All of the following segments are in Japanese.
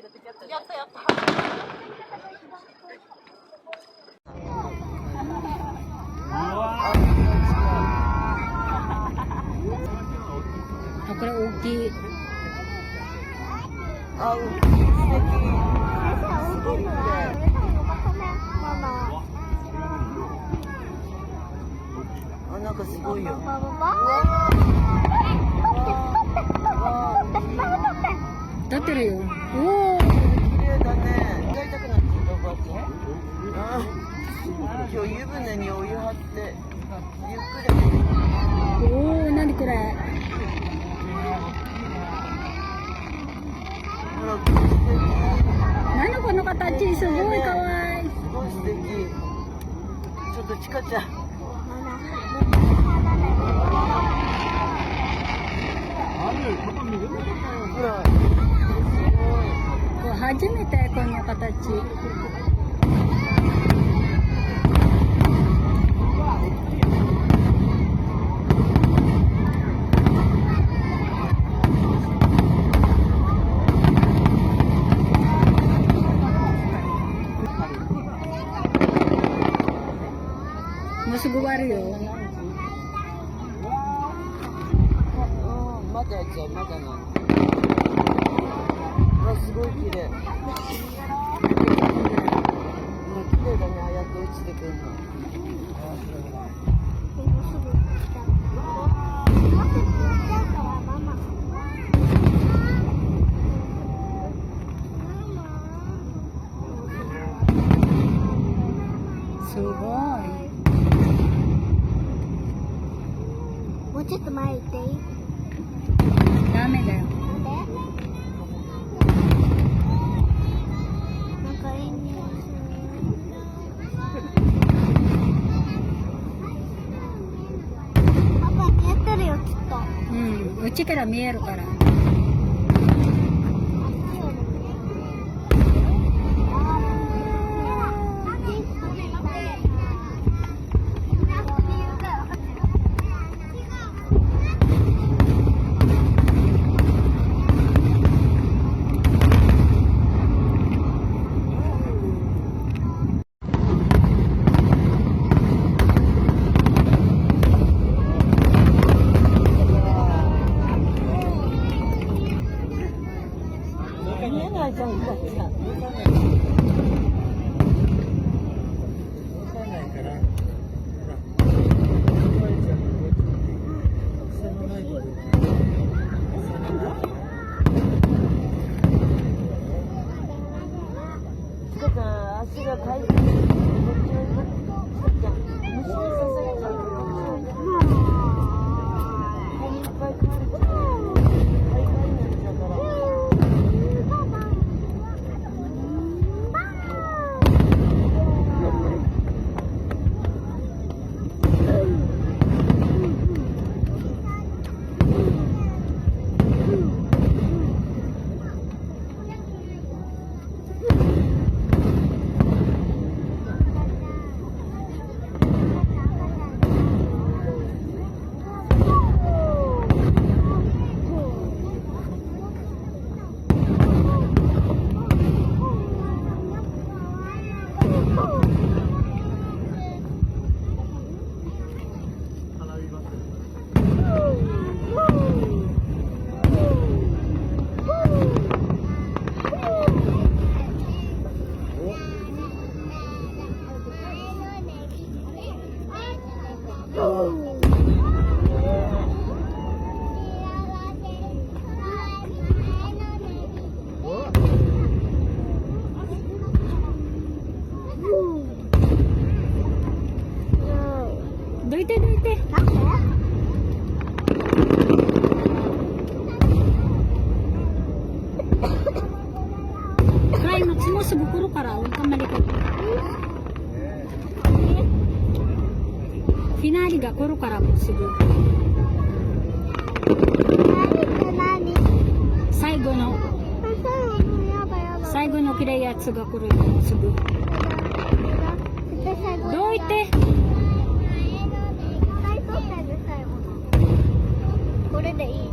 やったやった。あ、これ大きい。あ、素敵。すごいね。あ、なんかすごいよ。立ってるよ。おお。綺麗だね。やりたくなってきたおばあちゃん。今日湯船にお湯張ってゆっくり。おお、なにこれ。ほら、素敵。何この形、すごい可愛い。すごい素敵。ちょっとちかちゃん。ほら。こう初めてこんな形。もうすぐ終わるよ。まだやっちゃう、まだなの。わ、すごい綺麗。綺麗だね、ああやって落ちてくるの。すごい。もうちょっと前行っていい？ダメだよ。なんかいい匂いする。パパ見えてるよ、きっと。うん、うちから見えるから。見えないじゃん、だって。ちかちゃん、足が回復してる。ちかちゃん、虫に刺されちゃうから。顔いっぱい食われちゃう。肺がんになっちゃうから。どいてどいて。なんで？クライマックスもすぐ来るから頑張りこ。フィナーレが来るからもうすぐ。何？最後の綺麗やつが来るよもうすぐ。どいて。これでいい。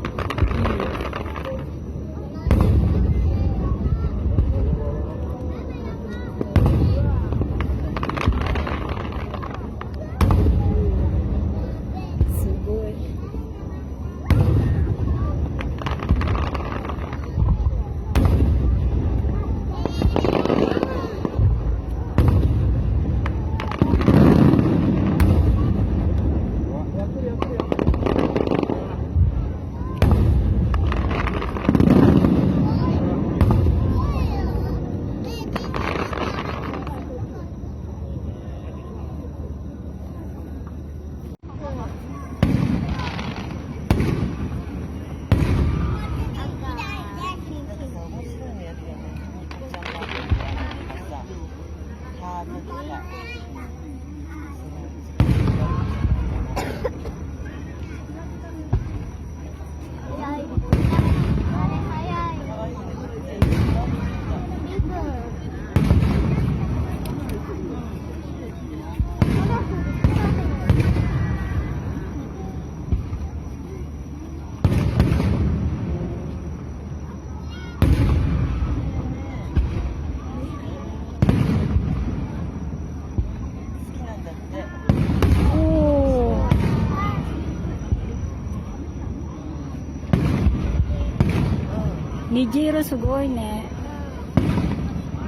虹色すごいね。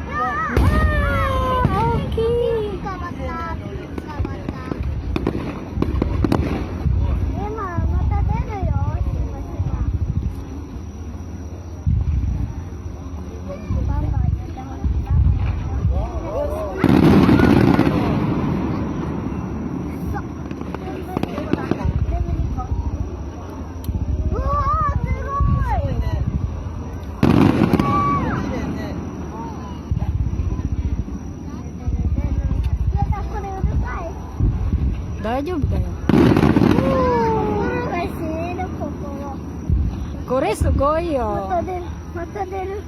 大きい。捕まった。今また出るよ。しばしば。バンバンやってもらった。そう。全部2個だ。全部2個。うわー、すごい。大丈夫だよ。これすごいよ。また出る。